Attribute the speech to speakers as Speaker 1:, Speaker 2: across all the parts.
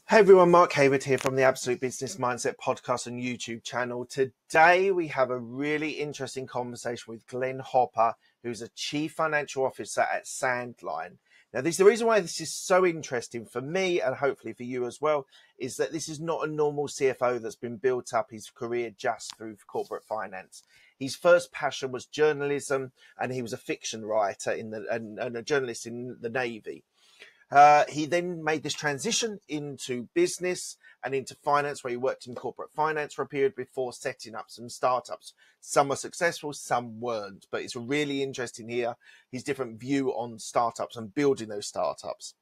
Speaker 1: Hey everyone, Mark Hayward here from the Absolute Business Mindset podcast and YouTube channel. Today we have a really interesting conversation with Glenn Hopper, who's a Chief Financial Officer at Sandline. Now, the reason why this is so interesting for me and hopefully for you as well, is that this is not a normal CFO that's been built up his career just through corporate finance. His first passion was journalism, and he was a fiction writer and a journalist in the Navy. He then made this transition into business and into finance, where he worked in corporate finance for a period before setting up some startups. Some were successful, some weren't, but it's really interesting here, his different view on startups and building those startups.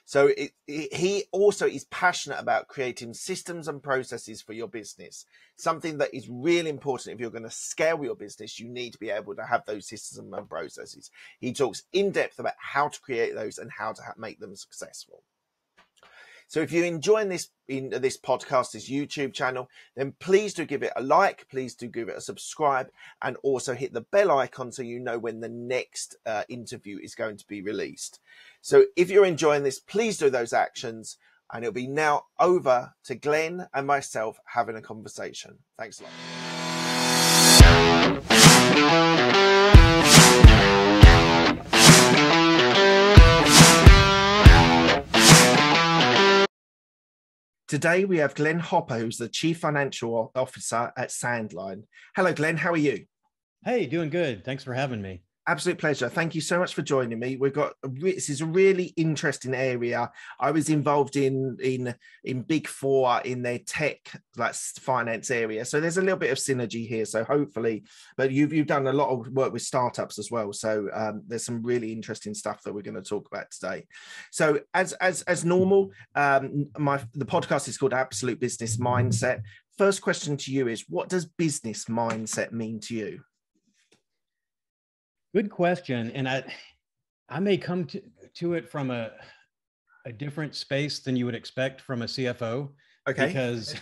Speaker 1: So he also is passionate about creating systems and processes for your business. Something that is really important. If you're going to scale your business, you need to be able to have those systems and processes. He talks in depth about how to create those and how to make them successful. So if you're enjoying this podcast, this YouTube channel, then please do give it a like, please do give it a subscribe, and also hit the bell icon so you know when the next interview is going to be released. So if you're enjoying this, please do those actions, and it'll be now over to Glenn and myself having a conversation. Thanks a lot. Today, we have Glenn Hopper, who's the Chief Financial Officer at Sandline. Hello, Glenn. How are you?
Speaker 2: Hey, doing good. Thanks for having me.
Speaker 1: Absolute pleasure. Thank you so much for joining me. This is a really interesting area. I was involved in Big Four in their tech finance area, so there's a little bit of synergy here. So hopefully, but you've done a lot of work with startups as well. So there's some really interesting stuff that we're going to talk about today. So as normal, the podcast is called Absolute Business Mindset. First question to you is, what does business mindset mean to you?
Speaker 2: Good question. And I may come to it from a different space than you would expect from a CFO.
Speaker 1: Okay.
Speaker 2: Because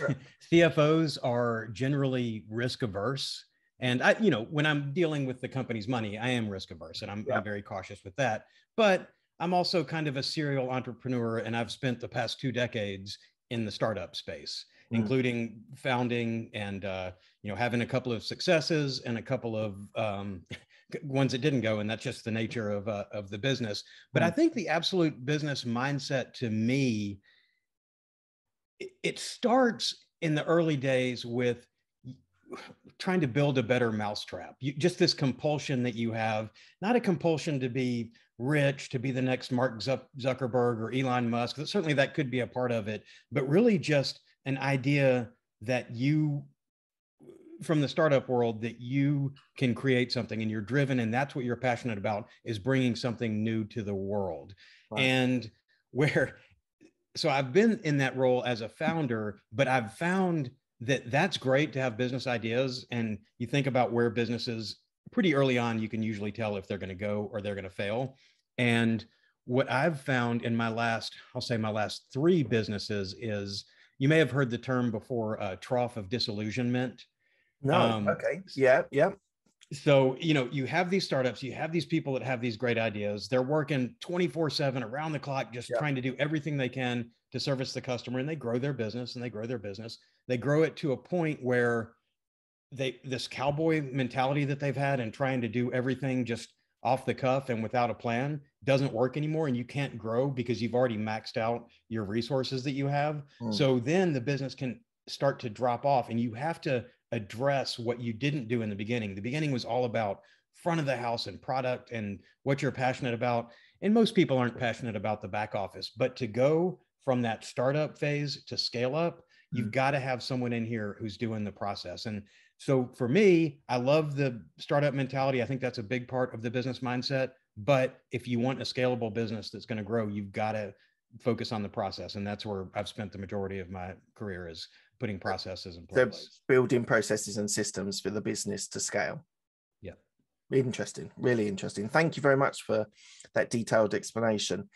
Speaker 2: CFOs are generally risk averse. And when I'm dealing with the company's money, I am risk averse, and I'm very cautious with that. But I'm also kind of a serial entrepreneur, and I've spent the past 2 decades in the startup space, including founding and having a couple of successes and a couple of ones that didn't go, and that's just the nature of the business. But I think the absolute business mindset, to me, it starts in the early days with trying to build a better mousetrap. Just this compulsion that you have, not a compulsion to be rich, to be the next Mark Zuckerberg or Elon Musk. Certainly that could be a part of it, but really just an idea that you, from the startup world, that you can create something and you're driven, and that's what you're passionate about, is bringing something new to the world. Right. And so I've been in that role as a founder, but I've found that that's great to have business ideas. And you think about where businesses, pretty early on, you can usually tell if they're going to go or they're going to fail. And what I've found in my last 3 businesses is, you may have heard the term before, trough of disillusionment.
Speaker 1: No. Okay. Yeah.
Speaker 2: So, you have these startups, you have these people that have these great ideas. They're working 24/7 around the clock, just trying to do everything they can to service the customer, and they grow their business and they grow their business. They grow it to a point where this cowboy mentality that they've had and trying to do everything just off the cuff and without a plan doesn't work anymore. And you can't grow because you've already maxed out your resources that you have. So then the business can start to drop off, and you have to address what you didn't do in the beginning. The beginning was all about front of the house and product and what you're passionate about. And most people aren't passionate about the back office, but to go from that startup phase to scale up, you've got to have someone in here who's doing the process. And so for me, I love the startup mentality. I think that's a big part of the business mindset. But if you want a scalable business that's going to grow, you've got to focus on the process. And that's where I've spent the majority of my career, is putting processes in place.
Speaker 1: So building processes and systems for the business to scale.
Speaker 2: Yeah.
Speaker 1: Interesting. Really interesting. Thank you very much for that detailed explanation.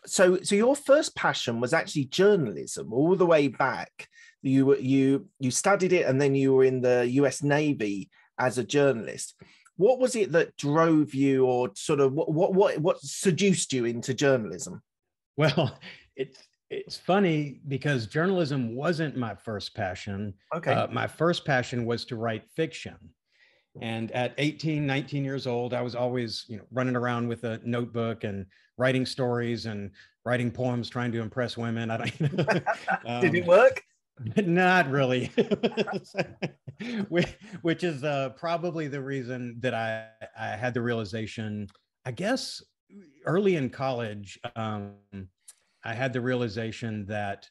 Speaker 1: So your first passion was actually journalism all the way back. You studied it, and then you were in the US Navy as a journalist. What was it that drove you, or sort of what seduced you into journalism?
Speaker 2: Well, It's funny because journalism wasn't my first passion.
Speaker 1: Okay.
Speaker 2: My first passion was to write fiction. And at 18, 19 years old, I was always, running around with a notebook and writing stories and writing poems, trying to impress women. I don't,
Speaker 1: Did it work?
Speaker 2: Not really, which is probably the reason that I had the realization, I guess, early in college. I had the realization that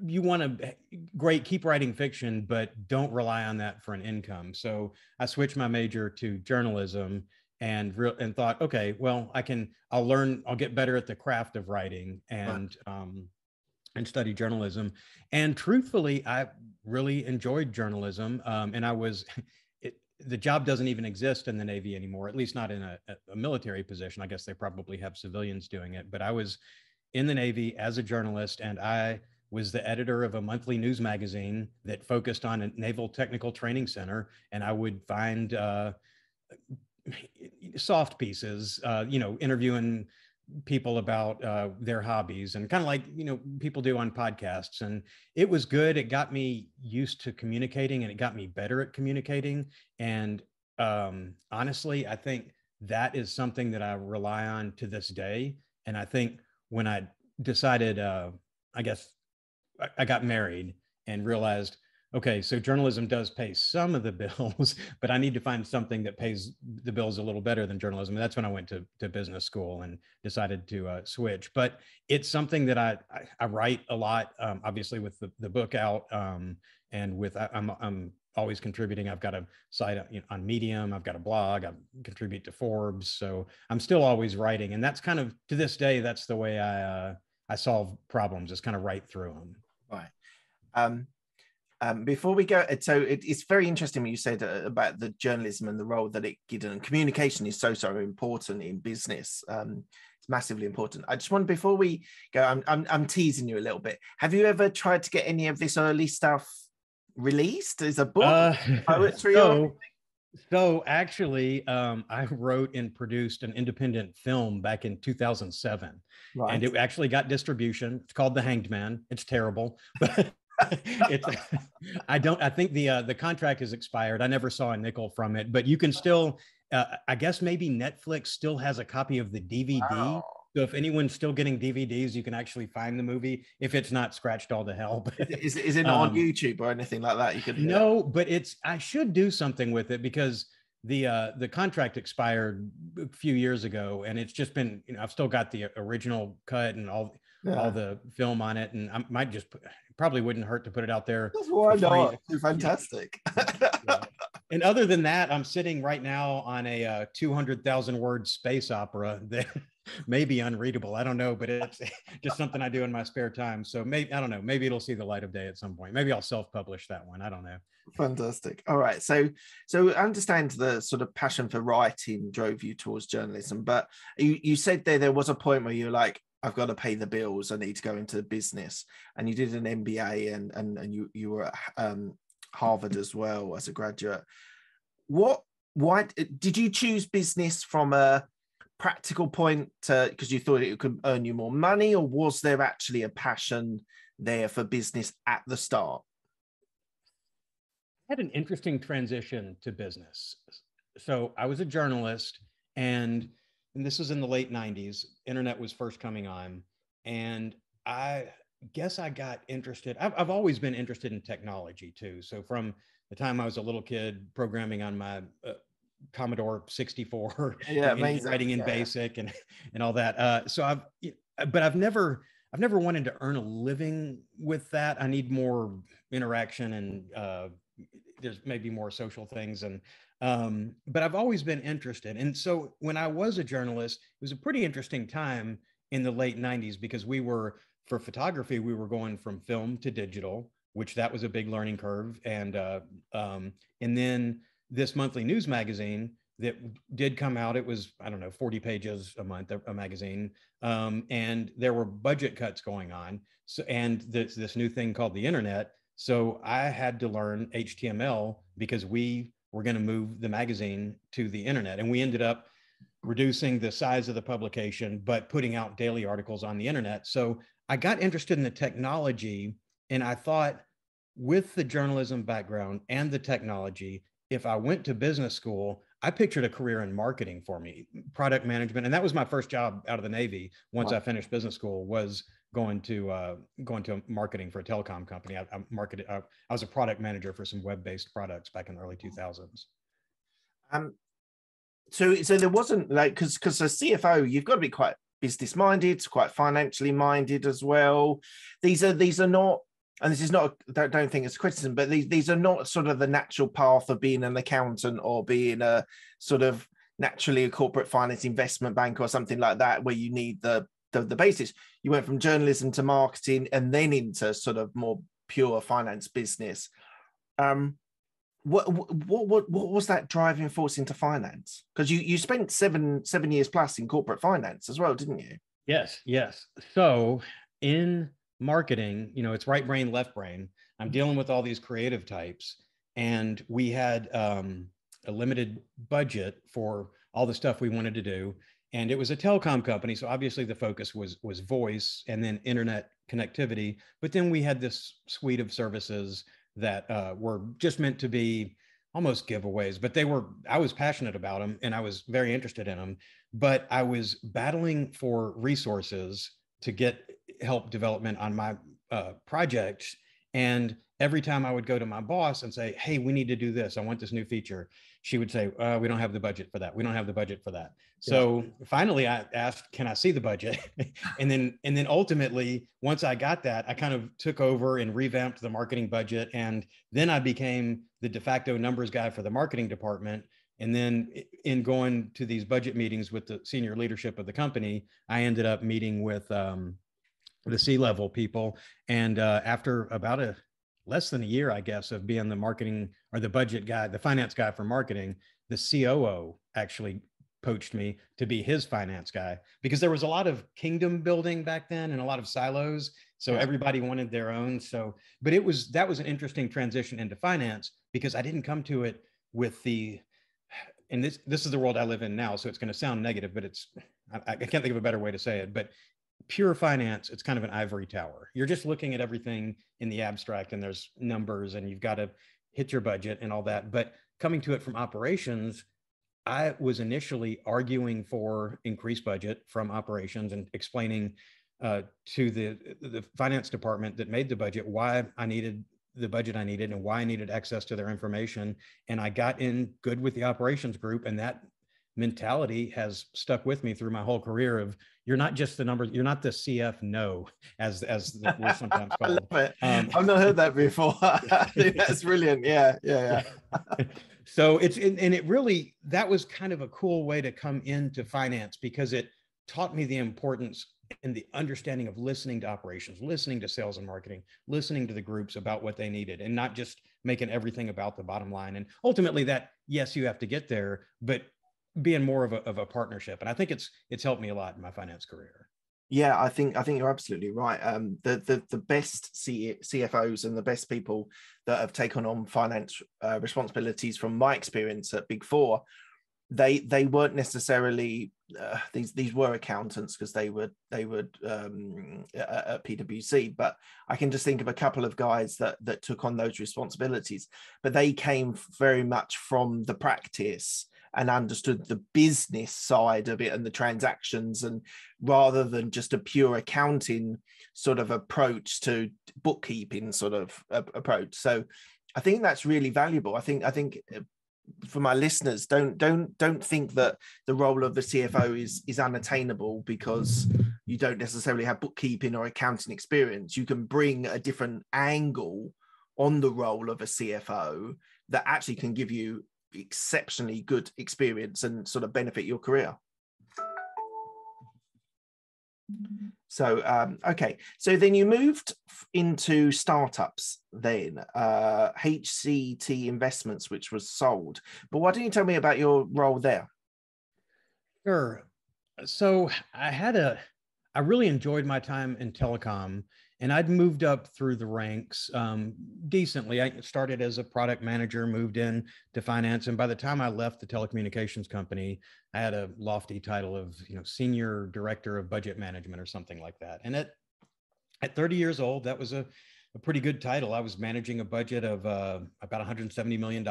Speaker 2: you want to keep writing fiction, but don't rely on that for an income. So I switched my major to journalism and thought, okay, well, I'll get better at the craft of writing and study journalism. And truthfully, I really enjoyed journalism. And the job doesn't even exist in the Navy anymore, at least not in a military position. I guess they probably have civilians doing it, but I was in the Navy as a journalist, and I was the editor of a monthly news magazine that focused on a Naval Technical Training Center. And I would find soft pieces, interviewing people about their hobbies, and kind of like, people do on podcasts. And it was good. It got me used to communicating, and it got me better at communicating. And honestly, I think that is something that I rely on to this day. And I think when I decided, I guess I got married and realized, okay, so journalism does pay some of the bills, but I need to find something that pays the bills a little better than journalism. And that's when I went to business school and decided to switch. But it's something that I write a lot, obviously with the book out, and I'm always contributing. I've got a site on Medium. I've got a blog. I contribute to Forbes. So I'm still always writing. And that's kind of, to this day, that's the way I solve problems, is kind of write through them.
Speaker 1: Right. Before we go, so it's very interesting what you said about the journalism and the role that it did, and communication is so important in business. It's massively important. I just want, before we go, I'm teasing you a little bit. Have you ever tried to get any of this early stuff released as a book, poetry, or?
Speaker 2: So actually, I wrote and produced an independent film back in 2007,
Speaker 1: right.
Speaker 2: And it actually got distribution. It's called The Hanged Man. It's terrible, but I think the contract has expired. I never saw a nickel from it, but you can still, I guess maybe Netflix still has a copy of the DVD.
Speaker 1: Wow.
Speaker 2: So if anyone's still getting DVDs, you can actually find the movie if it's not scratched all to hell.
Speaker 1: Is it not on YouTube or anything like that? You could
Speaker 2: No, but I should do something with it, because the contract expired a few years ago, and it's just been, I've still got the original cut and all the film on it, and I might just probably wouldn't hurt to put it out there.
Speaker 1: Why not? It's fantastic.
Speaker 2: Yeah. And other than that, I'm sitting right now on a 200,000 word space opera that may be unreadable. I don't know, but it's just something I do in my spare time. So maybe, I don't know, maybe it'll see the light of day at some point. Maybe I'll self-publish that one. I don't know.
Speaker 1: Fantastic. All right. So I understand the sort of passion for writing drove you towards journalism, but you said there was a point where you're like, I've got to pay the bills. I need to go into business. And you did an MBA and you were at Harvard as well as a graduate. Why did you choose business from a practical point because you thought it could earn you more money, or was there actually a passion there for business at the start?
Speaker 2: I had an interesting transition to business. So I was a journalist, and this was in the late 90s. Internet was first coming on, and I guess I got interested. I've always been interested in technology too. So from the time I was a little kid, programming on my Commodore 64, writing in BASIC and all that. But I've never wanted to earn a living with that. I need more interaction, and there's maybe more social things, but I've always been interested. And so when I was a journalist, it was a pretty interesting time in the late 90s, because for photography, we were going from film to digital, which that was a big learning curve. And then this monthly news magazine that did come out, it was, 40 pages a month, a magazine. And there were budget cuts going on. So, and this new thing called the internet. So I had to learn HTML because we were going to move the magazine to the internet. And we ended up reducing the size of the publication, but putting out daily articles on the internet. So I got interested in the technology, and I thought, with the journalism background and the technology, if I went to business school, I pictured a career in marketing for me, product management, and that was my first job out of the Navy. Once I finished business school, was going to marketing for a telecom company. I marketed. I was a product manager for some web-based products back in the early 2000s.
Speaker 1: So there wasn't like, because as CFO, you've got to be quite business minded, quite financially minded as well. These are not, and this is not, don't think it's criticism, but these are not sort of the natural path of being an accountant or being a sort of naturally a corporate finance investment bank or something like that, where you need the basis. You went from journalism to marketing and then into sort of more pure finance business. What was that driving force into finance? Because you spent seven years plus in corporate finance as well, didn't you?
Speaker 2: Yes. So in marketing, it's right brain, left brain. I'm dealing with all these creative types, and we had a limited budget for all the stuff we wanted to do. And it was a telecom company, so obviously the focus was voice and then internet connectivity. But then we had this suite of services that were just meant to be almost giveaways, but I was passionate about them and I was very interested in them, but I was battling for resources to get help development on my projects. And every time I would go to my boss and say, hey, we need to do this, I want this new feature, she would say, we don't have the budget for that. We don't have the budget for that. So finally I asked, can I see the budget? and then ultimately, once I got that, I kind of took over and revamped the marketing budget. And then I became the de facto numbers guy for the marketing department. And then in going to these budget meetings with the senior leadership of the company, I ended up meeting with the C-level people. And after about less than a year, I guess, of being the marketing or the budget guy, the finance guy for marketing, the COO actually poached me to be his finance guy, because there was a lot of kingdom building back then and a lot of silos. So everybody wanted their own. So, but that was an interesting transition into finance, because I didn't come to it with and this is the world I live in now. So it's going to sound negative, but I can't think of a better way to say it, but pure finance, it's kind of an ivory tower. You're just looking at everything in the abstract, and there's numbers, and you've got to hit your budget and all that. But coming to it from operations, I was initially arguing for increased budget from operations and explaining to the finance department that made the budget why I needed the budget I needed and why I needed access to their information. And I got in good with the operations group, and that mentality has stuck with me through my whole career of, you're not just the number, you're not the CF no, as we're sometimes called.
Speaker 1: I love it. I've not heard that before. I think that's brilliant. Yeah.
Speaker 2: So it really, that was kind of a cool way to come into finance, because it taught me the importance and the understanding of listening to operations, listening to sales and marketing, listening to the groups about what they needed, and not just making everything about the bottom line. And ultimately that, yes, you have to get there, but being more of a partnership. And I think it's helped me a lot in my finance career.
Speaker 1: Yeah, I think you're absolutely right. The best CFOs and the best people that have taken on finance responsibilities, from my experience at Big Four, they weren't necessarily these were accountants, because they would at PwC, but I can just think of a couple of guys that took on those responsibilities, but they came very much from the practice and understood the business side of it and the transactions, and rather than just a pure accounting sort of approach to bookkeeping sort of approach. So I think that's really valuable. I think for my listeners, don't think that the role of the CFO is unattainable because you don't necessarily have bookkeeping or accounting experience. You can bring a different angle on the role of a CFO that actually can give you exceptionally good experience and sort of benefit your career. So okay, so then you moved into startups then, HCT Investments, which was sold. But why don't you tell me about your role there?
Speaker 2: Sure. So I really enjoyed my time in telecom, and I'd moved up through the ranks decently. I started as a product manager, moved in to finance, and by the time I left the telecommunications company, I had a lofty title of senior director of budget management or something like that. And At 30 years old, that was a pretty good title. I was managing a budget of about $170 million.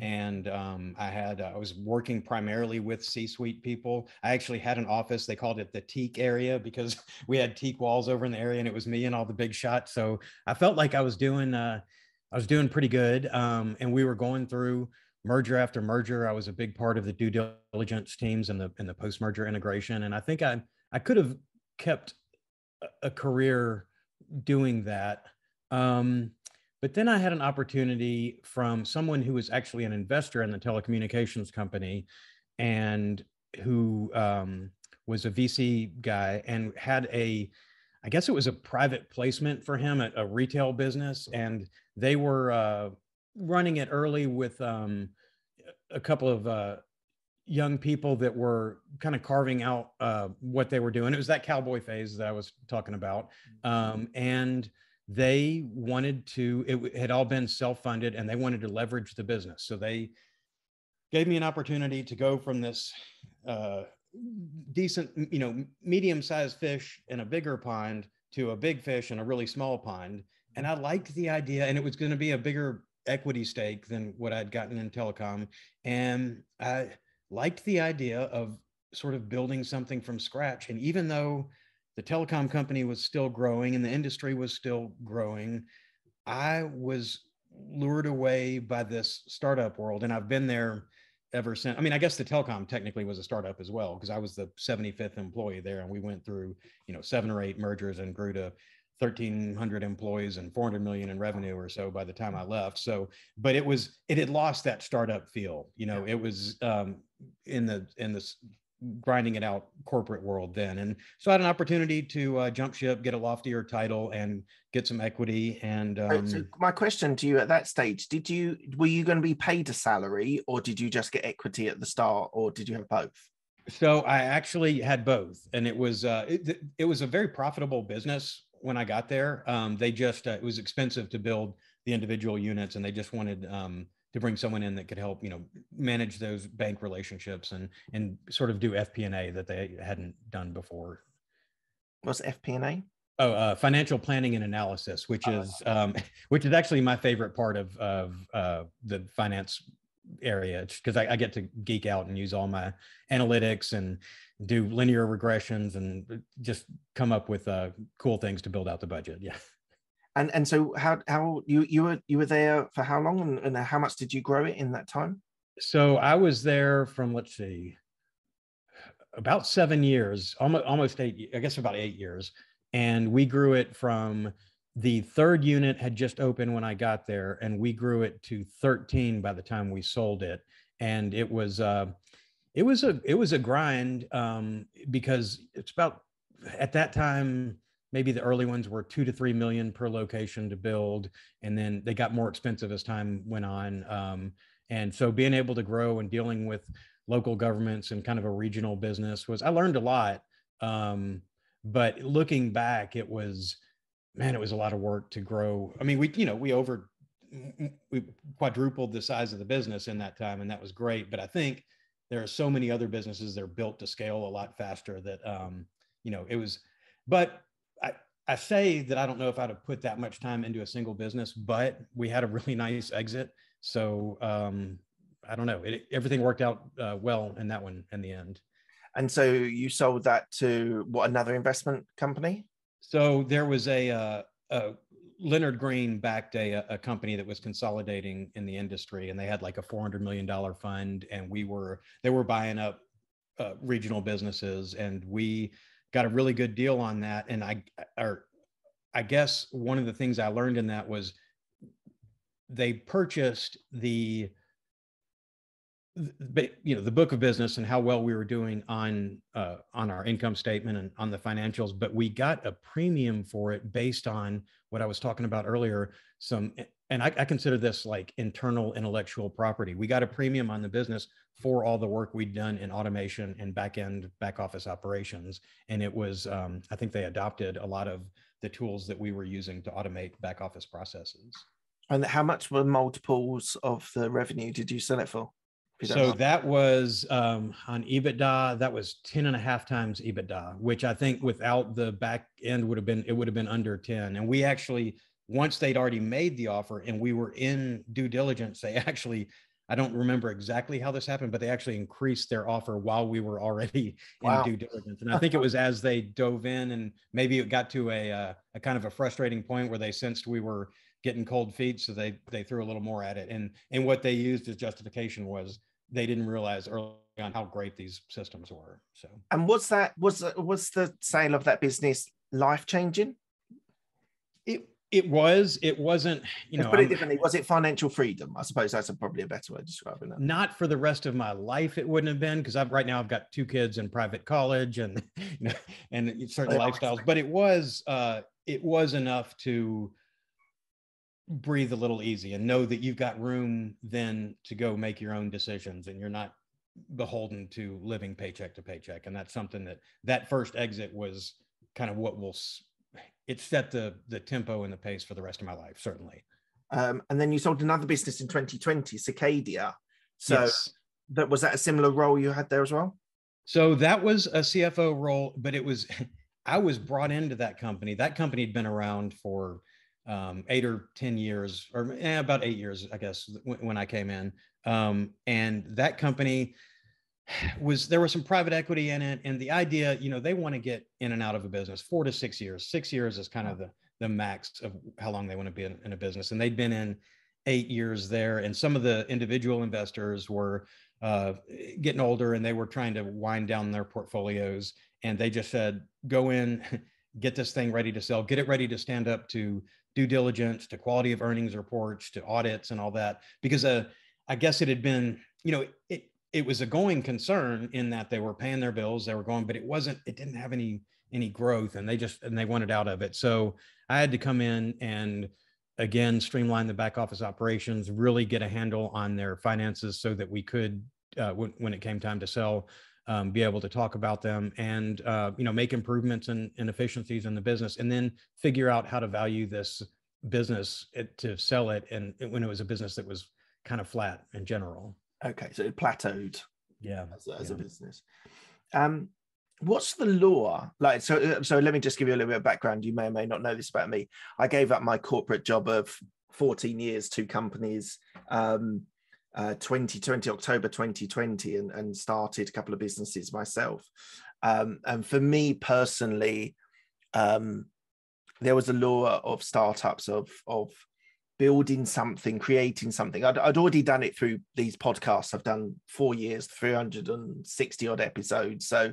Speaker 2: And I was working primarily with C-suite people. I actually had an office. They called it the teak area because we had teak walls over in the area, and it was me and all the big shots. So I felt like I was doing pretty good. And we were going through merger after merger. I was a big part of the due diligence teams and the post-merger integration. And I think I could have kept a career doing that. But then I had an opportunity from someone who was actually an investor in the telecommunications company and who was a VC guy and had I guess it was a private placement for him at a retail business. And they were running it early with a couple of young people that were kind of carving out what they were doing. It was that cowboy phase that I was talking about. And they wanted to, it had all been self-funded, and they wanted to leverage the business. So they gave me an opportunity to go from this decent, medium-sized fish in a bigger pond to a big fish in a really small pond. And I liked the idea, and it was going to be a bigger equity stake than what I'd gotten in telecom. And I liked the idea of sort of building something from scratch. And even though the telecom company was still growing and the industry was still growing, I was lured away by this startup world. And I've been there ever since. I mean, I guess the telecom technically was a startup as well, because I was the 75th employee there, and we went through, 7 or 8 mergers and grew to 1,300 employees and 400 million in revenue or so by the time I left. So, but it had lost that startup feel. It was in the grinding it out corporate world then. And so I had an opportunity to jump ship, get a loftier title, and get some equity. And
Speaker 1: so my question to you at that stage, were you going to be paid a salary, or did you just get equity at the start, or did you have both?
Speaker 2: So I actually had both, and it was it was a very profitable business when I got there. They just it was expensive to build the individual units, and they just wanted to bring someone in that could help, manage those bank relationships and sort of do FP&A that they hadn't done before.
Speaker 1: What's FP&A?
Speaker 2: Oh, financial planning and analysis, which is actually my favorite part of the finance area, because I get to geek out and use all my analytics and do linear regressions and just come up with cool things to build out the budget. Yeah.
Speaker 1: And so how you were there for how long, and how much did you grow it in that time?
Speaker 2: So I was there from, let's see, about 7 years, almost 8, I guess about 8 years. And we grew it from, the third unit had just opened when I got there, and we grew it to 13 by the time we sold it. And it was a grind, because it's about, at that time, maybe the early ones were 2 to 3 million per location to build, and then they got more expensive as time went on. And so being able to grow and dealing with local governments and kind of a regional business I learned a lot. But looking back, it was a lot of work to grow. I mean, we quadrupled the size of the business in that time, and that was great. But I think there are so many other businesses that are built to scale a lot faster that, it was, but I say that I don't know if I'd have put that much time into a single business, but we had a really nice exit. So I don't know, everything worked out well in that one in the end.
Speaker 1: And so you sold that to another investment company?
Speaker 2: So there was a Leonard Green backed a company that was consolidating in the industry, and they had like a $400 million fund, and they were buying up regional businesses, and we got a really good deal on that. And I guess one of the things I learned in that was they purchased the book of business and how well we were doing on our income statement and on the financials, but we got a premium for it based on what I was talking about earlier. And I consider this like internal intellectual property. We got a premium on the business for all the work we'd done in automation and back office operations. And it was, I think they adopted a lot of the tools that we were using to automate back office processes.
Speaker 1: And how much were multiples of the revenue did you sell it for?
Speaker 2: So that was on EBITDA, that was 10 and a half times EBITDA, which I think without the back end it would have been under 10. And we actually, once they'd already made the offer and we were in due diligence, they actually, I don't remember exactly how this happened, but they actually increased their offer while we were already in due diligence. And I think it was as they dove in, and maybe it got to a kind of a frustrating point where they sensed we were getting cold feet. So they threw a little more at it. And what they used as justification was they didn't realize early on how great these systems were. So,
Speaker 1: and was the sale of that business life-changing?
Speaker 2: It wasn't,
Speaker 1: Let's put it differently. Was it financial freedom? I suppose that's probably a better way of describing that.
Speaker 2: Not for the rest of my life, it wouldn't have been, because right now I've got 2 kids in private college and and certain lifestyles. But it was enough to breathe a little easy and know that you've got room then to go make your own decisions and you're not beholden to living paycheck to paycheck. And that's something that first exit was kind of what it set the tempo and the pace for the rest of my life, certainly.
Speaker 1: And then you sold another business in 2020, Cicadia. So
Speaker 2: yes.
Speaker 1: was that a similar role you had there as well?
Speaker 2: So that was a CFO role, but I was brought into that company. That company had been around for 8 or 10 years, or about 8 years, I guess, when I came in. And that company there was some private equity in it. And the idea, they want to get in and out of a business 4 to 6 years. 6 years is kind of the max of how long they want to be in a business. And they'd been in 8 years there. And some of the individual investors were getting older and they were trying to wind down their portfolios. And they just said, go in, get this thing ready to sell, get it ready to stand up to due diligence, to quality of earnings reports, to audits and all that. Because I guess it had been, it was a going concern in that they were paying their bills, they were going, but it didn't have any growth, and they wanted out of it. So I had to come in and again, streamline the back office operations, really get a handle on their finances so that we could, when it came time to sell, be able to talk about them and, make improvements and efficiencies in the business, and then figure out how to value this business to sell it. And when it was a business that was kind of flat in general.
Speaker 1: Okay, so it plateaued.
Speaker 2: Yeah,
Speaker 1: as a business. What's the law like? So let me just give you a little bit of background. You may or may not know this about me. I gave up my corporate job of 14 years, 2 companies, 2020, October 2020, and started a couple of businesses myself. And for me personally, there was a law of startups, of building something, creating something. I'd already done it through these podcasts. I've done 4 years, 360 odd episodes. So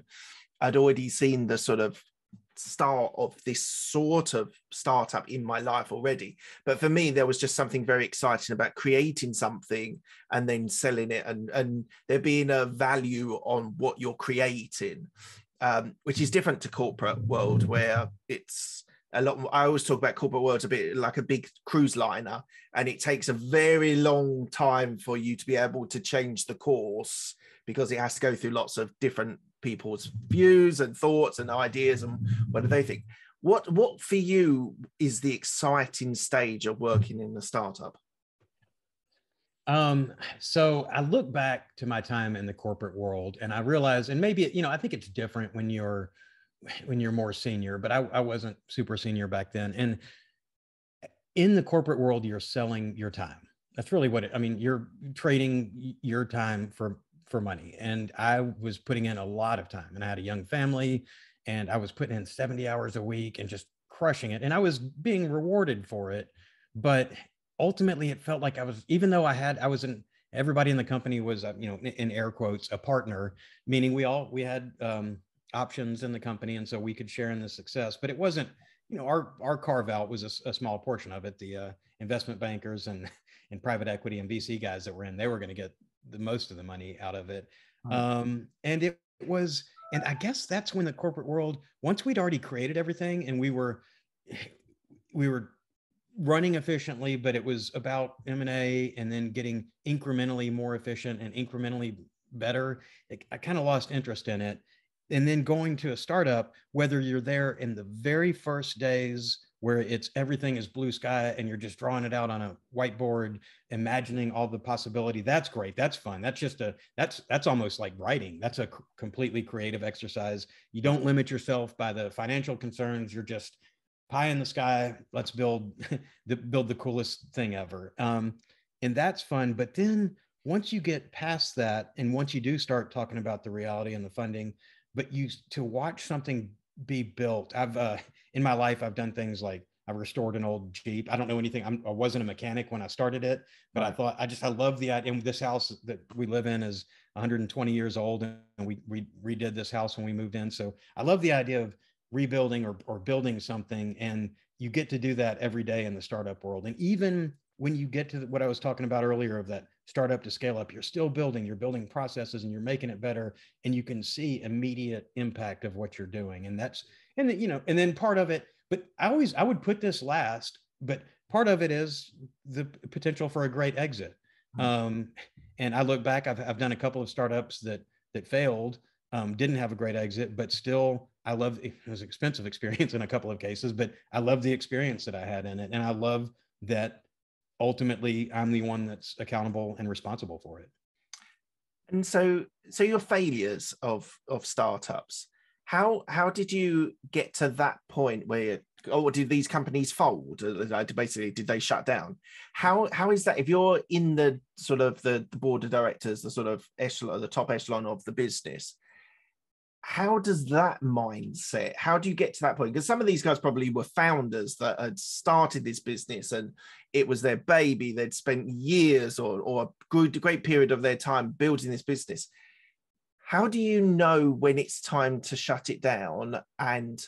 Speaker 1: I'd already seen the sort of start of this sort of startup in my life already. But for me, there was just something very exciting about creating something and then selling it, and there being a value on what you're creating, which is different to corporate world, where it's a lot more. I always talk about corporate world a bit like a big cruise liner, and it takes a very long time for you to be able to change the course, because it has to go through lots of different people's views and thoughts and ideas and what do they think. What for you is the exciting stage of working in a startup?
Speaker 2: So I look back to my time in the corporate world and I realize, and maybe, I think it's different when you're more senior, but I wasn't super senior back then. And in the corporate world, you're selling your time. That's really what you're trading your time for money. And I was putting in a lot of time, and I had a young family, and I was putting in 70 hours a week and just crushing it. And I was being rewarded for it. But ultimately it felt like even though everybody in the company was, in air quotes, a partner, meaning we had options in the company. And so we could share in the success, but it wasn't, our carve out was a small portion of it. The investment bankers and private equity and VC guys that were they were going to get the most of the money out of it. And it was, and I guess that's when the corporate world, once we'd already created everything and we were running efficiently, but it was about M&A and then getting incrementally more efficient and incrementally better. I kind of lost interest in it. And then going to a startup, whether you're there in the very first days where everything is blue sky and you're just drawing it out on a whiteboard, imagining all the possibility. That's great. That's fun. That's almost like writing. That's a completely creative exercise. You don't limit yourself by the financial concerns. You're just pie in the sky. Let's build the coolest thing ever. And that's fun. But then once you get past that, and once you do start talking about the reality and the funding, but to watch something be built. In my life, I've done things like I restored an old Jeep. I don't know anything. I wasn't a mechanic when I started it, but I thought I love the idea. And this house that we live in is 120 years old, and we redid this house when we moved in. So I love the idea of rebuilding or building something, and you get to do that every day in the startup world. And even when you get to what I was talking about earlier of that startup to scale up, you're still you're building processes and you're making it better, and you can see immediate impact of what you're doing. And and then part of it, but I would put this last, but part of it is the potential for a great exit. And I look back, I've done a couple of startups that failed, didn't have a great exit, but still it was an expensive experience in a couple of cases, but I love the experience that I had in it. And I love that ultimately I'm the one that's accountable and responsible for it.
Speaker 1: And so your failures of startups, how did you get to that point where, or did these companies fold? Basically, did they shut down? How is that, if you're in the sort of the board of directors, the sort of echelon, the top echelon of the business, how does that mindset, how do you get to that point? Because some of these guys probably were founders that had started this business and it was their baby. They'd spent years or a great period of their time building this business. How do you know when it's time to shut it down, and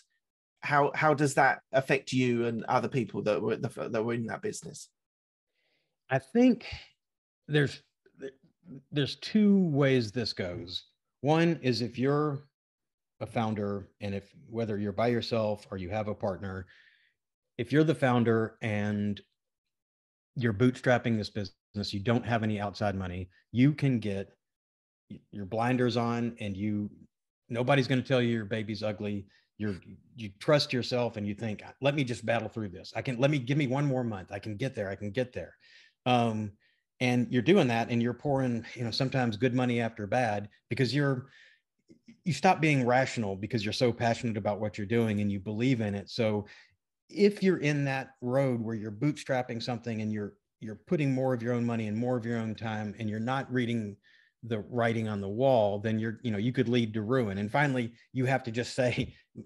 Speaker 1: how does that affect you and other people that were in that business?
Speaker 2: I think there's two ways this goes. One is if you're a founder, and whether you're by yourself or you have a partner, if you're the founder and you're bootstrapping this business, you don't have any outside money, you can get your blinders on, and nobody's going to tell you your baby's ugly. You trust yourself, and you think, let me just battle through this. Give me one more month. I can get there. And you're doing that, and you're pouring, sometimes good money after bad, because you stop being rational because you're so passionate about what you're doing and you believe in it. So if you're in that road where you're bootstrapping something and you're putting more of your own money and more of your own time, and you're not reading the writing on the wall, then you could lead to ruin. And finally, you have to just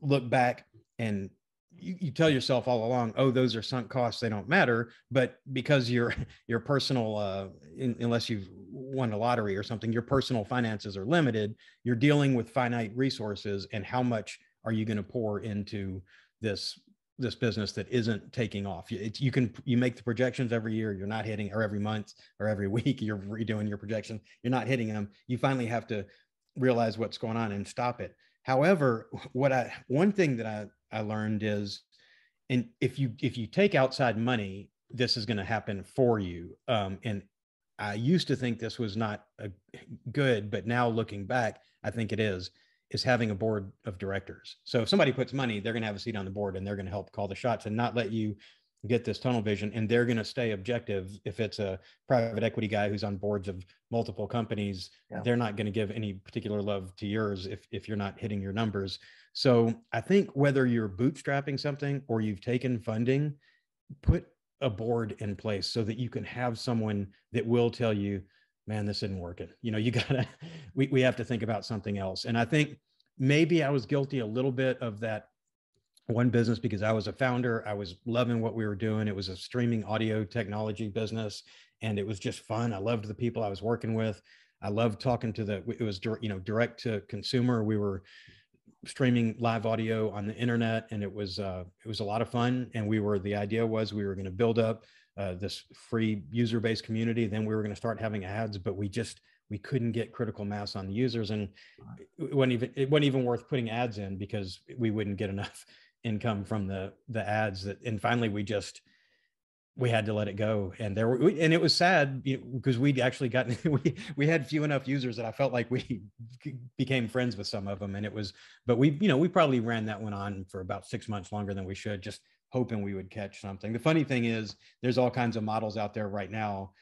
Speaker 2: look back, and you tell yourself all along, oh, those are sunk costs, they don't matter. But because your personal, unless you've won a lottery or something, your personal finances are limited. You're dealing with finite resources, and how much are you going to pour into this business that isn't taking off? You make the projections every year, you're not hitting, or every month or every week you're redoing your projection, you're not hitting them. You finally have to realize what's going on and stop it. However, one thing that I learned is, and if you take outside money, this is going to happen for you. And I used to think this was not good, but now looking back, I think it is having a board of directors. So if somebody puts money, they're going to have a seat on the board, and they're going to help call the shots and not let you get this tunnel vision. And they're going to stay objective. If it's a private equity guy who's on boards of multiple companies, they're not going to give any particular love to yours if you're not hitting your numbers. So I think whether you're bootstrapping something or you've taken funding, put a board in place so that you can have someone that will tell you, man, this isn't working. We have to think about something else. And I think maybe I was guilty a little bit of that one business because I was a founder. I was loving what we were doing. It was a streaming audio technology business, and it was just fun. I loved the people I was working with. I loved talking to it was, direct to consumer. We were streaming live audio on the internet, and it was a lot of fun. And the idea was we were going to build up this free user-based community. Then we were going to start having ads, but we couldn't get critical mass on the users, and it wasn't even worth putting ads in because we wouldn't get enough income from the ads. And finally we had to let it go. And and it was sad because we'd actually gotten we had few enough users that I felt like we became friends with some of them. And but we probably ran that one on for about 6 months longer than we should, just hoping we would catch something. The funny thing is there's all kinds of models out there right now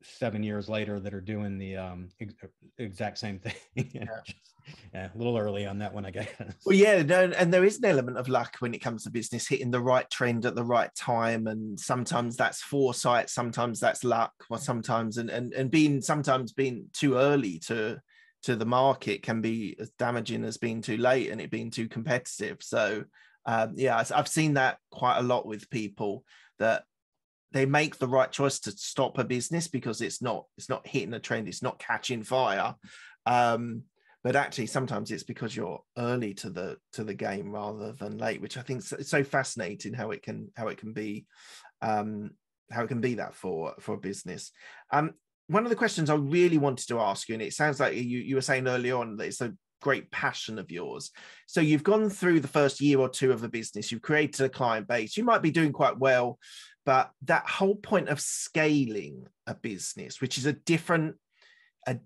Speaker 2: 7 years later that are doing the exact same thing. Yeah, a little early on that one, I guess.
Speaker 1: Well, yeah, no, and there is an element of luck when it comes to business, hitting the right trend at the right time, and sometimes that's foresight, sometimes that's luck, or sometimes and being too early to the market can be as damaging as being too late and it being too competitive. So yeah, I've seen that quite a lot with people, that they make the right choice to stop a business because it's not hitting a trend, it's not catching fire. But actually sometimes it's because you're early to the game rather than late, which I think is so fascinating how it can be that for a business. One of the questions I really wanted to ask you, and it sounds like you were saying earlier on that it's a great passion of yours. So you've gone through the first year or two of a business, you've created a client base, you might be doing quite well, but that whole point of scaling a business, which is a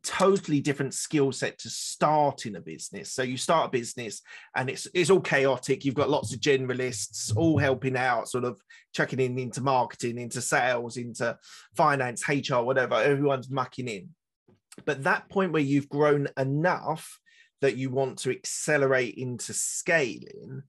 Speaker 1: totally different skill set to start in a business. So you start a business and it's all chaotic. You've got lots of generalists all helping out, sort of checking in into marketing, into sales, into finance, HR, whatever. Everyone's mucking in. But that point where you've grown enough that you want to accelerate into scaling,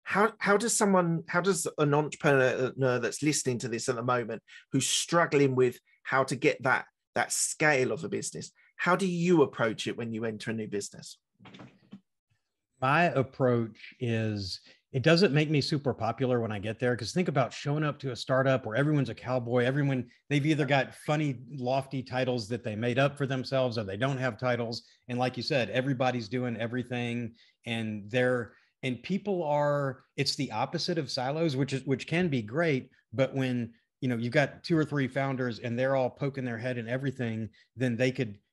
Speaker 1: how does an entrepreneur that's listening to this at the moment, who's struggling with how to get that scale of a business, how do you approach it when you enter a new business?
Speaker 2: My approach is, it doesn't make me super popular when I get there, because think about showing up to a startup where everyone's a cowboy. They've either got funny, lofty titles that they made up for themselves, or they don't have titles. And like you said, everybody's doing everything, and people are, it's the opposite of silos, which can be great. But when you've got 2 or 3 founders and they're all poking their head in everything, then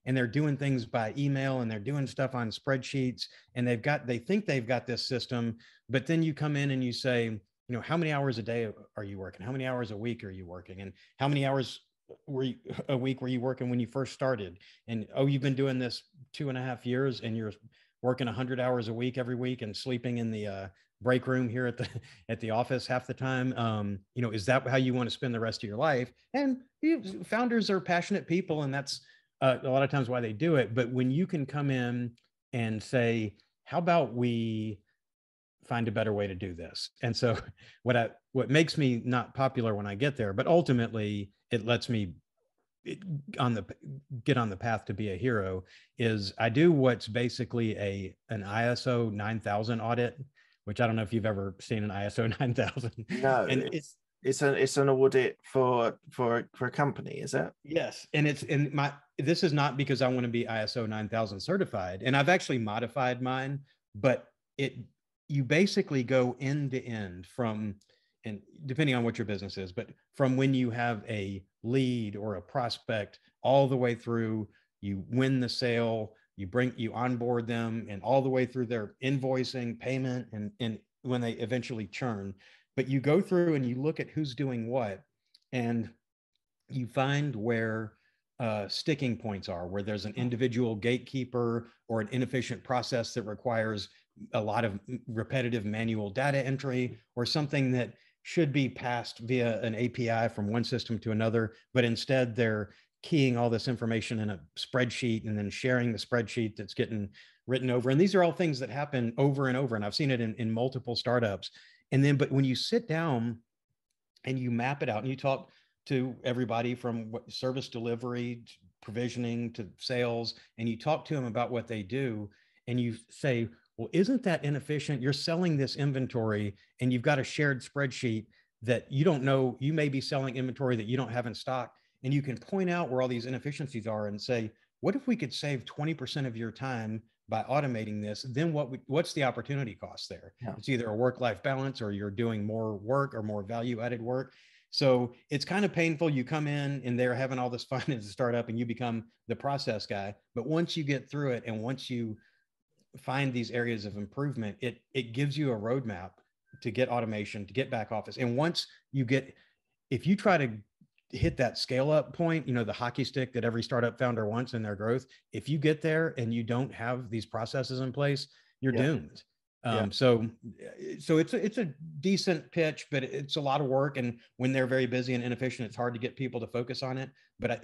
Speaker 2: and they're doing things by email, and they're doing stuff on spreadsheets, and they think they've got this system. But then you come in and you say, how many hours a day are you working? How many hours a week are you working? And how many hours a week were you working when you first started? And, oh, you've been doing this 2.5 years, and you're working 100 hours a week every week and sleeping in the break room here at the office half the time. Is that how you want to spend the rest of your life? And founders are passionate people, and that's a lot of times why they do it. But when you can come in and say, how about we find a better way to do this? And so what makes me not popular when I get there, but ultimately it lets me get on the path to be a hero, is I do what's basically an ISO 9000 audit, which I don't know if you've ever seen an ISO 9000.
Speaker 1: No, and it's an audit for a company, is it?
Speaker 2: Yes, and this is not because I want to be ISO 9000 certified, and I've actually modified mine, but you basically go end to end from, and depending on what your business is, but from when you have a lead or a prospect all the way through, you win the sale, you onboard them, and all the way through their invoicing, payment, and when they eventually churn. But you go through and you look at who's doing what, and you find where sticking points are, where there's an individual gatekeeper or an inefficient process that requires a lot of repetitive manual data entry, or something that should be passed via an API from one system to another, but instead they're keying all this information in a spreadsheet and then sharing the spreadsheet that's getting written over. And these are all things that happen over and over. And I've seen it in multiple startups. But when you sit down and you map it out and you talk to everybody from service delivery, to provisioning, to sales, and you talk to them about what they do, and you say, well, isn't that inefficient? You're selling this inventory and you've got a shared spreadsheet that you don't know, you may be selling inventory that you don't have in stock. And you can point out where all these inefficiencies are and say, what if we could save 20% of your time by automating this? Then what's the opportunity cost there? Yeah. It's either a work-life balance, or you're doing more work or more value-added work. So it's kind of painful. You come in and they're having all this fun as a startup, and you become the process guy. But once you get through it, and once you find these areas of improvement, it gives you a roadmap to get automation, to get back office. And if you try to hit that scale up point, the hockey stick that every startup founder wants in their growth, if you get there and you don't have these processes in place, you're doomed.
Speaker 1: Yeah.
Speaker 2: So it's a decent pitch, but it's a lot of work. And when they're very busy and inefficient, it's hard to get people to focus on it. But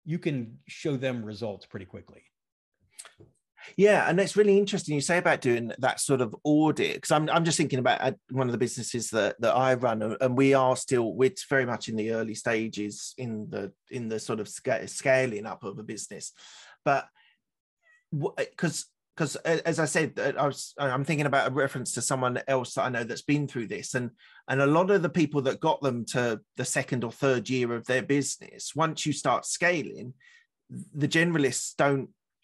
Speaker 2: you can show them results pretty quickly.
Speaker 1: Yeah, and it's really interesting you say about doing that sort of audit, because I'm just thinking about one of the businesses that I run, and we're very much in the early stages in the sort of scaling up of a business, but because as I said, I'm thinking about a reference to someone else that I know that's been through this, and a lot of the people that got them to the second or third year of their business, once you start scaling, the generalists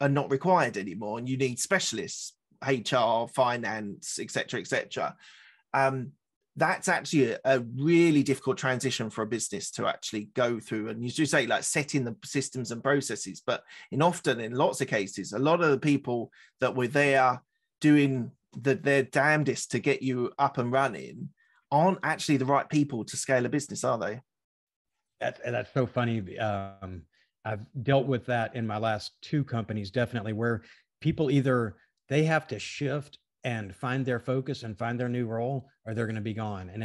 Speaker 1: are not required anymore, and you need specialists, HR, finance, etc. That's actually a really difficult transition for a business to actually go through. And you do say, like, setting the systems and processes, but in lots of cases, a lot of the people that were there doing their damnedest to get you up and running aren't actually the right people to scale a business, are they?
Speaker 2: That's so funny. I've dealt with that in my last two companies, definitely, where people either they have to shift and find their focus and find their new role, or they're going to be gone. And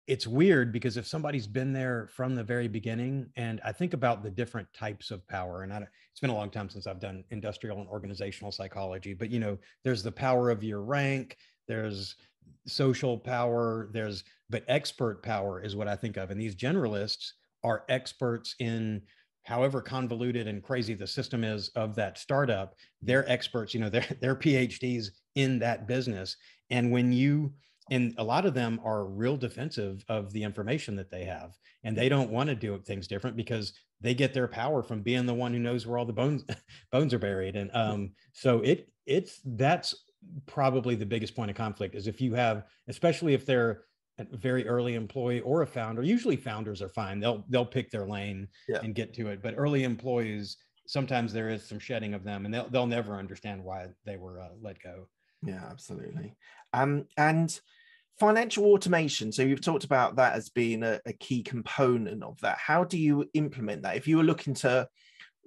Speaker 2: it's weird, because if somebody's been there from the very beginning, and I think about the different types of power, and it's been a long time since I've done industrial and organizational psychology, but there's the power of your rank, there's social power, but expert power is what I think of. And these generalists are experts in however convoluted and crazy the system is of that startup. They're experts, they're PhDs in that business. And a lot of them are real defensive of the information that they have, and they don't want to do things different because they get their power from being the one who knows where all the bones are buried. And so that's probably the biggest point of conflict, is if you have, especially if they're a very early employee or a founder. Usually founders are fine. They'll pick their lane and get to it. But early employees, sometimes there is some shedding of them, and they'll never understand why they were let go.
Speaker 1: Yeah, absolutely. And financial automation. So you've talked about that as being a key component of that. How do you implement that? If you were looking to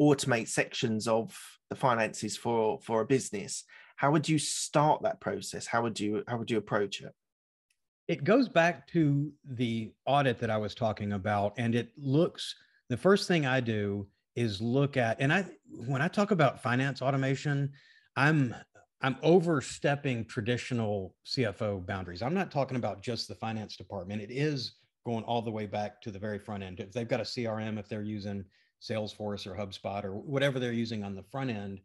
Speaker 1: automate sections of the finances for a business, how would you start that process? How would you approach it?
Speaker 2: It goes back to the audit that I was talking about, and the first thing I do is look at, when I talk about finance automation, I'm overstepping traditional CFO boundaries. I'm not talking about just the finance department. It is going all the way back to the very front end. If they've got a CRM, if they're using Salesforce or HubSpot or whatever they're using on the front end,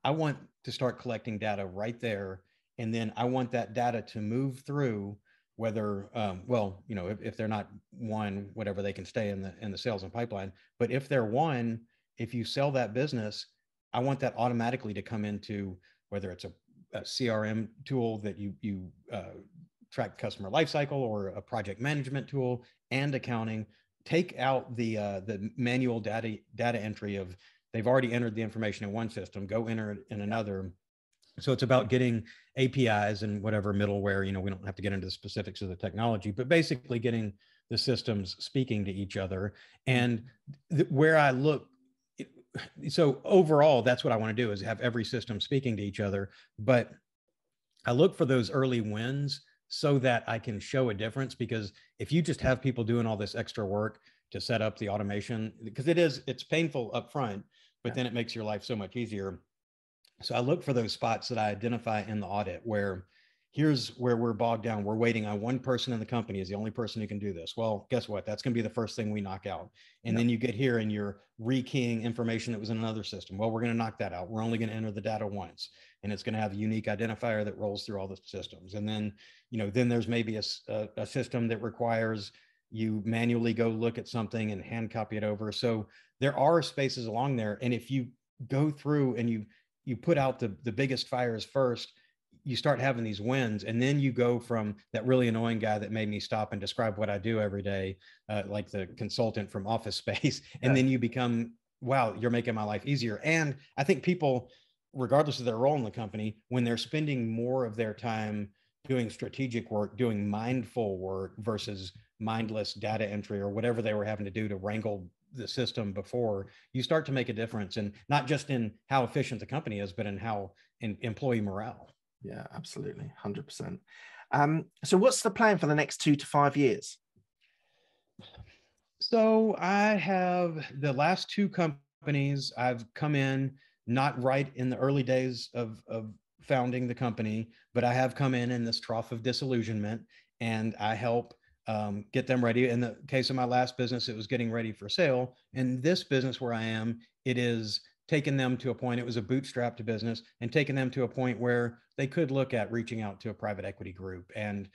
Speaker 2: I want to start collecting data right there. And then I want that data to move through, whether, if they're not one, whatever, they can stay in the sales and pipeline. But if they're one, if you sell that business, I want that automatically to come into, whether it's a CRM tool that you track customer lifecycle, or a project management tool and accounting. Take out the manual data entry of, they've already entered the information in one system, go enter it in another. So it's about getting APIs and whatever middleware, we don't have to get into the specifics of the technology, but basically getting the systems speaking to each other. And where I look, so overall, that's what I want to do, is have every system speaking to each other. But I look for those early wins so that I can show a difference, because if you just have people doing all this extra work to set up the automation, because it's painful up front, but then it makes your life so much easier. So I look for those spots that I identify in the audit where here's where we're bogged down. We're waiting on one person in the company is the only person who can do this. Well, guess what? That's going to be the first thing we knock out. And then you get here and you're rekeying information that was in another system. Well, we're going to knock that out. We're only going to enter the data once, and it's going to have a unique identifier that rolls through all the systems. And then, then there's maybe a system that requires you manually go look at something and hand copy it over. So there are spaces along there. And if you go through and you put out the biggest fires first, you start having these wins. And then you go from that really annoying guy that made me stop and describe what I do every day, like the consultant from Office Space. And then you become, wow, you're making my life easier. And I think people, regardless of their role in the company, when they're spending more of their time doing strategic work, doing mindful work versus mindless data entry or whatever they were having to do to wrangle the system before, you start to make a difference, and not just in how efficient the company is, but in employee morale.
Speaker 1: Yeah, absolutely. 100%. So what's the plan for the next 2 to 5 years?
Speaker 2: So I have the last two companies I've come in, not right in the early days of founding the company, but I have come in this trough of disillusionment, and I help get them ready. In the case of my last business, it was getting ready for sale. In this business where I am, it is taking them to a point, it was a bootstrapped business, and taking them to a point where they could look at reaching out to a private equity group. And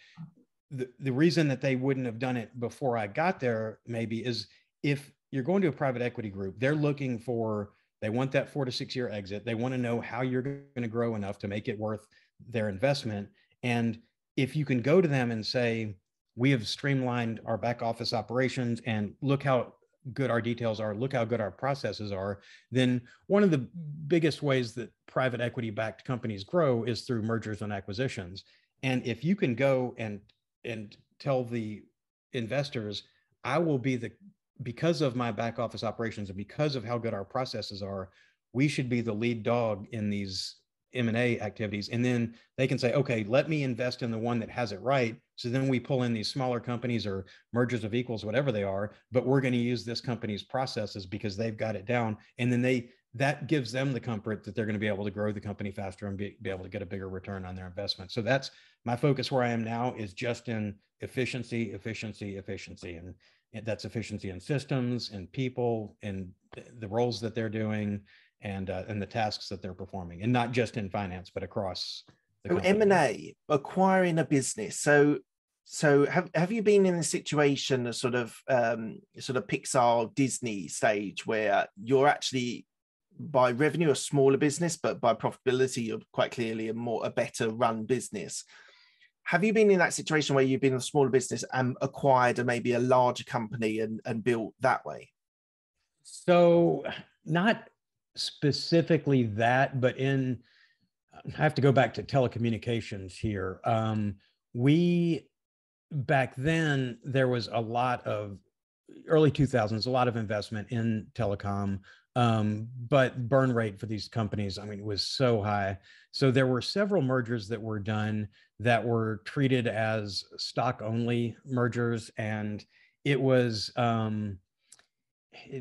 Speaker 2: the reason that they wouldn't have done it before I got there maybe is, if you're going to a private equity group, they're looking for, they want that 4 to 6 year exit. They want to know how you're going to grow enough to make it worth their investment. And if you can go to them and say, we have streamlined our back office operations and look how good our details are, look how good our processes are, then one of the biggest ways that private equity backed companies grow is through mergers and acquisitions. And if you can go and tell the investors, I will be the, because of my back office operations and because of how good our processes are, we should be the lead dog in these M&A activities. And then they can say, okay, let me invest in the one that has it right. So then we pull in these smaller companies or mergers of equals, whatever they are, but we're going to use this company's processes because they've got it down. And then that gives them the comfort that they're going to be able to grow the company faster and be able to get a bigger return on their investment. So that's my focus where I am now, is just in efficiency. And that's efficiency in systems and people and the roles that they're doing and the tasks that they're performing, and not just in finance, but across the company.
Speaker 1: M&A, acquiring a business. So have you been in a situation, a sort of Pixar, Disney stage, where you're actually by revenue a smaller business, but by profitability you're quite clearly a better run business? Have you been in that situation where you've been a smaller business and acquired maybe a larger company and built that way?
Speaker 2: So not specifically that, but I have to go back to telecommunications here. Back then, there was a lot of early 2000s, a lot of investment in telecom, but burn rate for these companies, I mean, it was so high. So there were several mergers that were done that were treated as stock only mergers. And it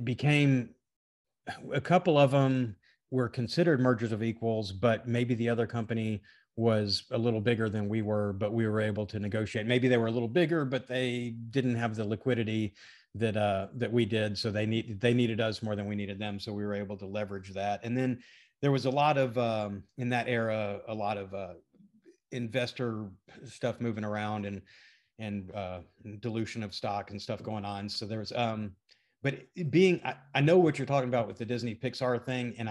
Speaker 2: became, a couple of them were considered mergers of equals, but maybe the other company was a little bigger than we were, but we were able to negotiate. Maybe they were a little bigger, but they didn't have the liquidity that we did. So they needed us more than we needed them. So we were able to leverage that. And then there was a lot of, in that era, a lot of investor stuff moving around and dilution of stock and stuff going on. So there was, but I know what you're talking about with the Disney Pixar thing, and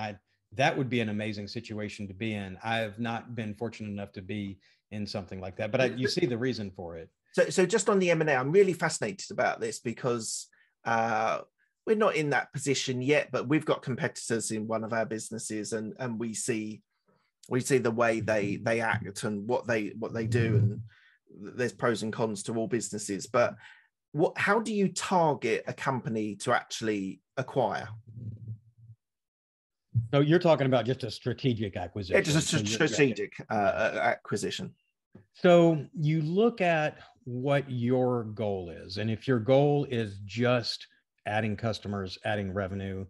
Speaker 2: that would be an amazing situation to be in. I have not been fortunate enough to be in something like that, but you see the reason for it.
Speaker 1: So just on the M&A, I'm really fascinated about this because we're not in that position yet, but we've got competitors in one of our businesses, and we see the way they act and what they do, and there's pros and cons to all businesses. But how do you target a company to actually acquire?
Speaker 2: So you're talking about just a strategic acquisition.
Speaker 1: Yeah, just a strategic acquisition.
Speaker 2: So you look at what your goal is. And if your goal is just adding customers, adding revenue,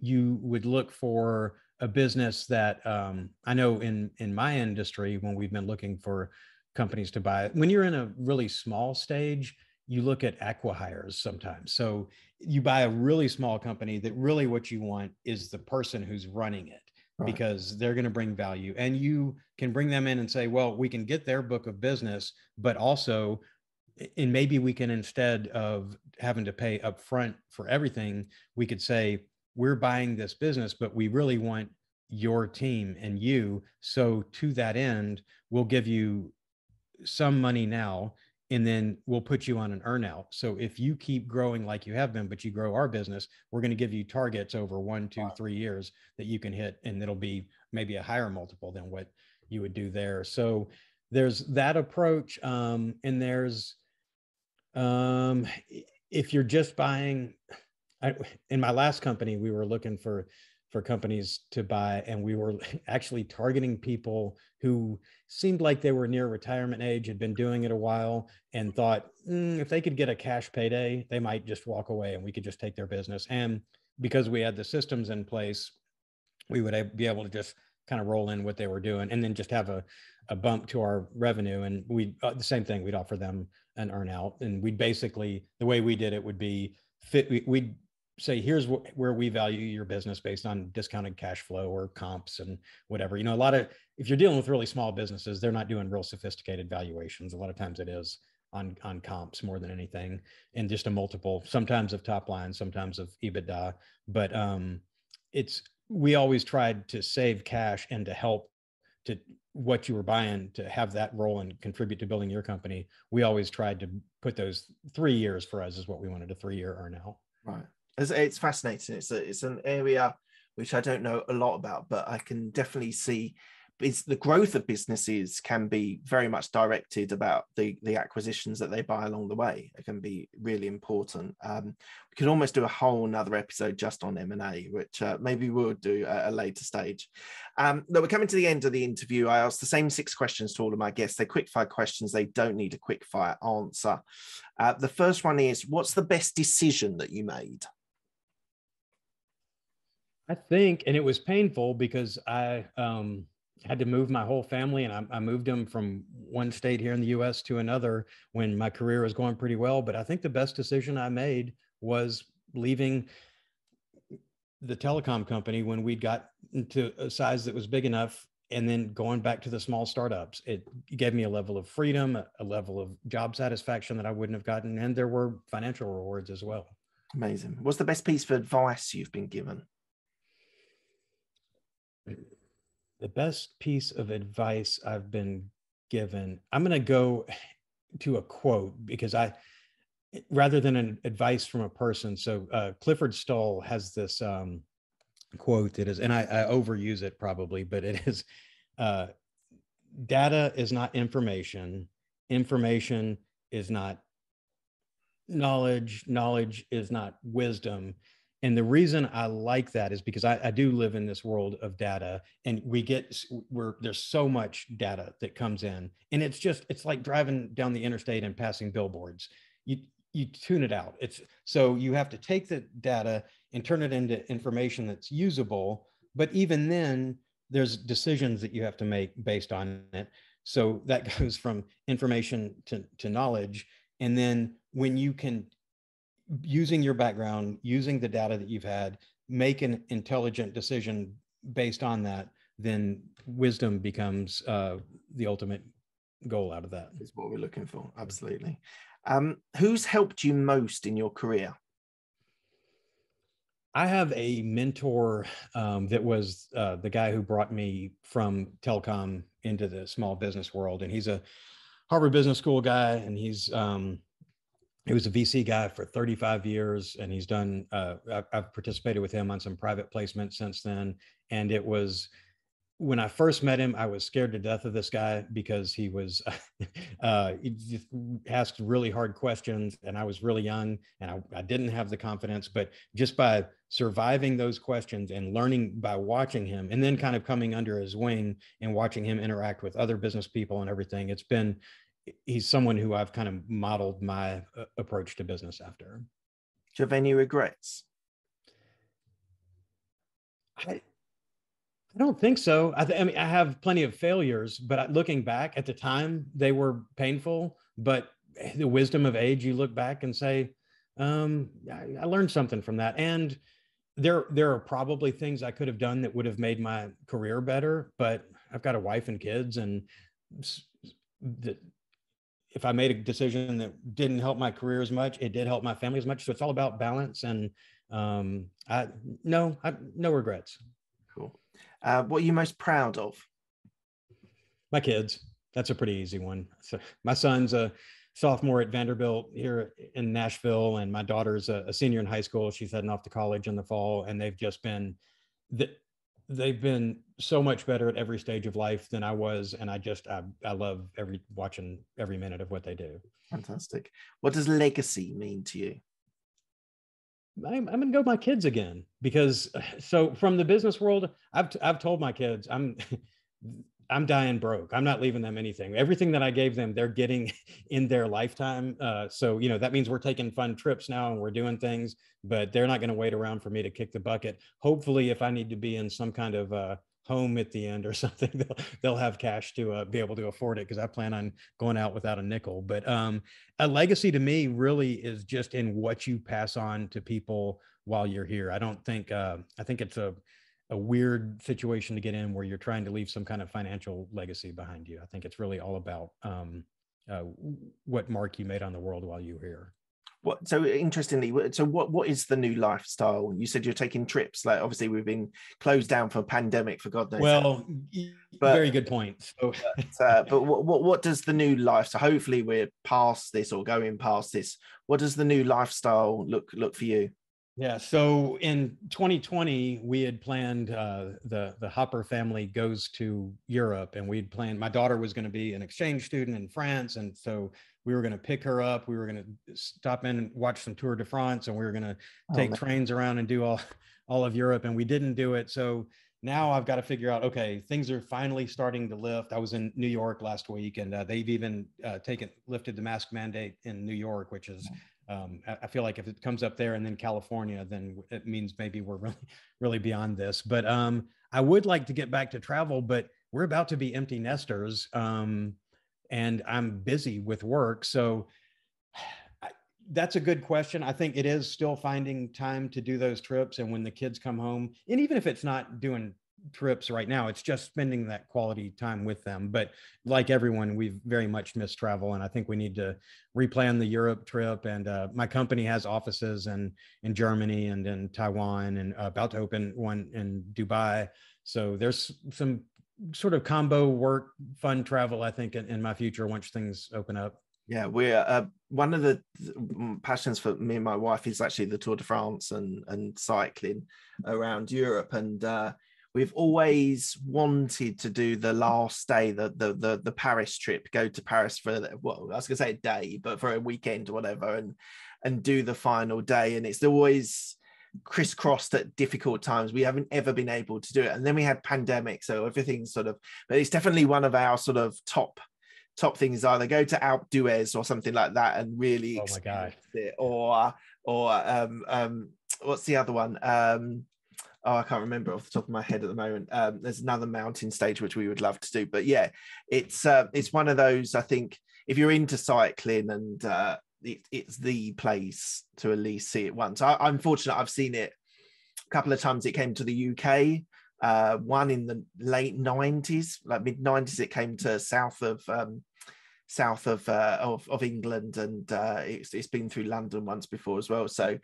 Speaker 2: you would look for a business that I know in my industry, when we've been looking for companies to buy, when you're in a really small stage, you look at acqui-hires sometimes. So you buy a really small company that really what you want is the person who's running it, right, because they're going to bring value, and you can bring them in and say, well, we can get their book of business, but also, and maybe we can, instead of having to pay upfront for everything, we could say, we're buying this business, but we really want your team and you. So to that end, we'll give you some money now, and then we'll put you on an earnout. So if you keep growing like you have been, but you grow our business, we're going to give you targets over 1, 2, 3 years that you can hit. And it'll be maybe a higher multiple than what you would do there. So there's that approach. And there's, if you're just buying, in my last company, we were looking for for companies to buy. And we were actually targeting people who seemed like they were near retirement age, had been doing it a while, and thought if they could get a cash payday, they might just walk away and we could just take their business. And because we had the systems in place, we would be able to just kind of roll in what they were doing and then just have a bump to our revenue. And we the same thing, we'd offer them an earn out. And we'd basically, the way we did it would be we'd say, here's where we value your business based on discounted cash flow or comps and whatever. You know, if you're dealing with really small businesses, they're not doing real sophisticated valuations. A lot of times it is on comps more than anything, and just a multiple, sometimes of top line, sometimes of EBITDA. But we always tried to save cash and to help to what you were buying to have that role and contribute to building your company. We always tried to put those 3 years for us is what we wanted, a 3-year earn out.
Speaker 1: Right. It's fascinating. It's an area which I don't know a lot about, but I can definitely see the growth of businesses can be very much directed about the acquisitions that they buy along the way. It can be really important. We could almost do a whole another episode just on M&A, which maybe we'll do at a later stage. Look, we're coming to the end of the interview. I asked the same 6 questions to all of my guests. They're quick-fire questions. They don't need a quick-fire answer. The first one is, what's the best decision that you made?
Speaker 2: I think, and it was painful because I had to move my whole family, and I moved them from one state here in the US to another when my career was going pretty well. But I think the best decision I made was leaving the telecom company when we got into a size that was big enough, and then going back to the small startups. It gave me a level of freedom, a level of job satisfaction that I wouldn't have gotten. And there were financial rewards as well.
Speaker 1: Amazing. What's the best piece of advice you've been given?
Speaker 2: The best piece of advice I've been given, I'm going to go to a quote because rather than an advice from a person. So Clifford Stoll has this quote that is, and I overuse it probably, but it is, data is not information. Information is not knowledge. Knowledge is not wisdom. And the reason I like that is because I do live in this world of data, and there's so much data that comes in, and it's like driving down the interstate and passing billboards. You tune it out. So you have to take the data and turn it into information that's usable. But even then, there's decisions that you have to make based on it. So that goes from information to knowledge. And then when you can, using your background, using the data that you've had, make an intelligent decision based on that, then wisdom becomes the ultimate goal out of that.
Speaker 1: Is what we're looking for. Absolutely. Who's helped you most in your career?
Speaker 2: I have a mentor that was the guy who brought me from telecom into the small business world. And he's a Harvard Business School guy, and he was a VC guy for 35 years, and he's done, I've participated with him on some private placements since then. And it was, when I first met him, I was scared to death of this guy because he just asked really hard questions, and I was really young, and I didn't have the confidence. But just by surviving those questions and learning by watching him, and then kind of coming under his wing and watching him interact with other business people and everything, he's someone who I've kind of modeled my approach to business after.
Speaker 1: Do you have any regrets?
Speaker 2: I don't think so. I mean, I have plenty of failures, but looking back at the time, they were painful. But the wisdom of age, you look back and say, I learned something from that. And there are probably things I could have done that would have made my career better. But I've got a wife and kids, and if I made a decision that didn't help my career as much, it did help my family as much. So it's all about balance. And no regrets.
Speaker 1: Cool. What are you most proud of?
Speaker 2: My kids. That's a pretty easy one. So my son's a sophomore at Vanderbilt here in Nashville, and my daughter's a senior in high school. She's heading off to college in the fall, and they've been so much better at every stage of life than I was. And I love watching every minute of what they do.
Speaker 1: Fantastic. What does legacy mean to you?
Speaker 2: I'm going to go with my kids again, because so from the business world, I've told my kids I'm dying broke. I'm not leaving them anything. Everything that I gave them, they're getting in their lifetime. So, that means we're taking fun trips now and we're doing things, but they're not going to wait around for me to kick the bucket. Hopefully, if I need to be in some kind of home at the end or something, they'll have cash to be able to afford it, because I plan on going out without a nickel. But a legacy to me really is just in what you pass on to people while you're here. I don't think I think it's a weird situation to get in where you're trying to leave some kind of financial legacy behind you. I think it's really all about what mark you made on the world while you were here.
Speaker 1: So interestingly, so what is the new lifestyle? You said you're taking trips. Like, obviously we've been closed down for a pandemic for God knows.
Speaker 2: Well, very good point. So,
Speaker 1: but what does the new lifestyle? Hopefully we're past this or going past this. What does the new lifestyle look for you?
Speaker 2: Yeah. So in 2020, we had planned the Hopper family goes to Europe, and we'd planned, my daughter was going to be an exchange student in France. And so we were going to pick her up. We were going to stop in and watch some Tour de France, and we were going to take trains around and do all of Europe. And we didn't do it. So now I've got to figure out, okay, things are finally starting to lift. I was in New York last week, and they've even lifted the mask mandate in New York, which is, I feel like if it comes up there and then California, then it means maybe we're really, really beyond this. But I would like to get back to travel, but we're about to be empty nesters, and I'm busy with work. So that's a good question. I think it is still finding time to do those trips. And when the kids come home, and even if it's not doing trips right now, it's just spending that quality time with them. But like everyone, we've very much missed travel, and I think we need to replan the Europe trip. And my company has offices in Germany and in Taiwan, and about to open one in Dubai. So there's some sort of combo work, fun travel, I think, in my future once things open up.
Speaker 1: Yeah, we're one of the passions for me and my wife is actually the Tour de France and cycling around Europe. And we've always wanted to do the last day, the Paris trip, go to Paris for, well, I was going to say a day, but for a weekend or whatever, and do the final day. And it's always crisscrossed at difficult times. We haven't ever been able to do it. And then we had pandemic, so everything's sort of, but it's definitely one of our sort of top things, either go to Alpe d'Huez or something like that and really experience it, or what's the other one? I can't remember off the top of my head at the moment. There's another mountain stage which we would love to do, but yeah, it's one of those. I think if you're into cycling, and it's the place to at least see it once. I'm fortunate; I've seen it a couple of times. It came to the UK. One in the late 90s, like mid 90s, it came to south of England, and it's been through London once before as well. So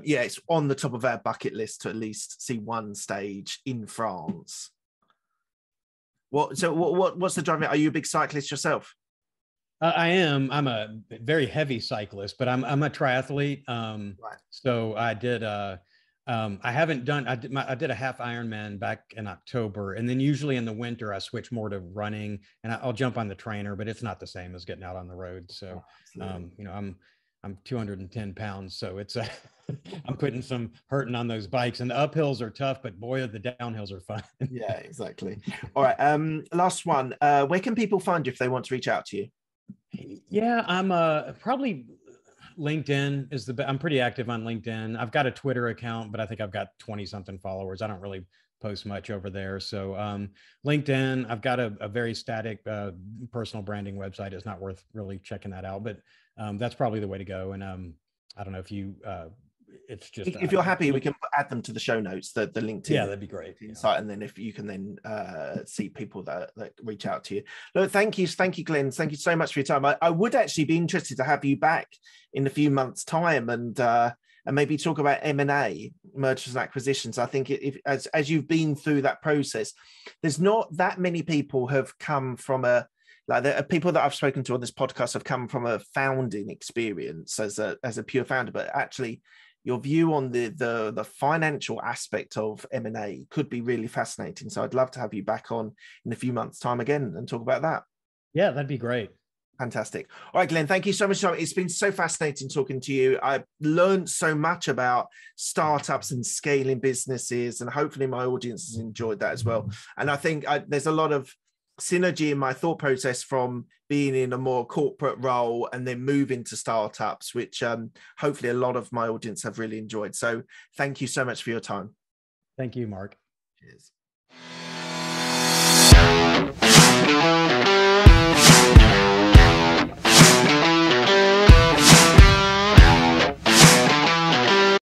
Speaker 1: yeah, it's on the top of our bucket list to at least see one stage in France. What's the driving? Are you a big cyclist yourself?
Speaker 2: I am. I'm a very heavy cyclist, but I'm a triathlete. Right. So I did. I haven't done, I did a half Ironman back in October. And then usually in the winter, I switch more to running, and I'll jump on the trainer, but it's not the same as getting out on the road. So, I'm 210 pounds. So it's, I'm putting some hurting on those bikes, and the uphills are tough, but boy, the downhills are fun.
Speaker 1: Yeah, exactly. All right. Last one. Where can people find you if they want to reach out to you?
Speaker 2: Yeah, I'm probably LinkedIn is I'm pretty active on LinkedIn. I've got a Twitter account, but I think I've got 20 something followers. I don't really post much over there. So LinkedIn, I've got a very static personal branding website. It's not worth really checking that out, but that's probably the way to go. And I don't know if you, it's just,
Speaker 1: if you're happy, we can add them to the show notes, the LinkedIn.
Speaker 2: Yeah, that'd be great.
Speaker 1: Site, and then if you can then see people that reach out to you. Look, thank you, Glenn. Thank you so much for your time. I would actually be interested to have you back in a few months' time, and maybe talk about M&A, mergers and acquisitions. I think as you've been through that process, there's not that many people have come from the people that I've spoken to on this podcast have come from a founding experience as a pure founder, but actually your view on the financial aspect of M&A could be really fascinating. So I'd love to have you back on in a few months' time again and talk about that.
Speaker 2: Yeah, that'd be great.
Speaker 1: Fantastic. All right, Glenn, thank you so much. It's been so fascinating talking to you. I've learned so much about startups and scaling businesses, and hopefully my audience has enjoyed that as well. And I think there's a lot of synergy in my thought process from being in a more corporate role and then moving to startups, which hopefully a lot of my audience have really enjoyed. So thank you so much for your time.
Speaker 2: Thank you, Mark.
Speaker 1: Cheers.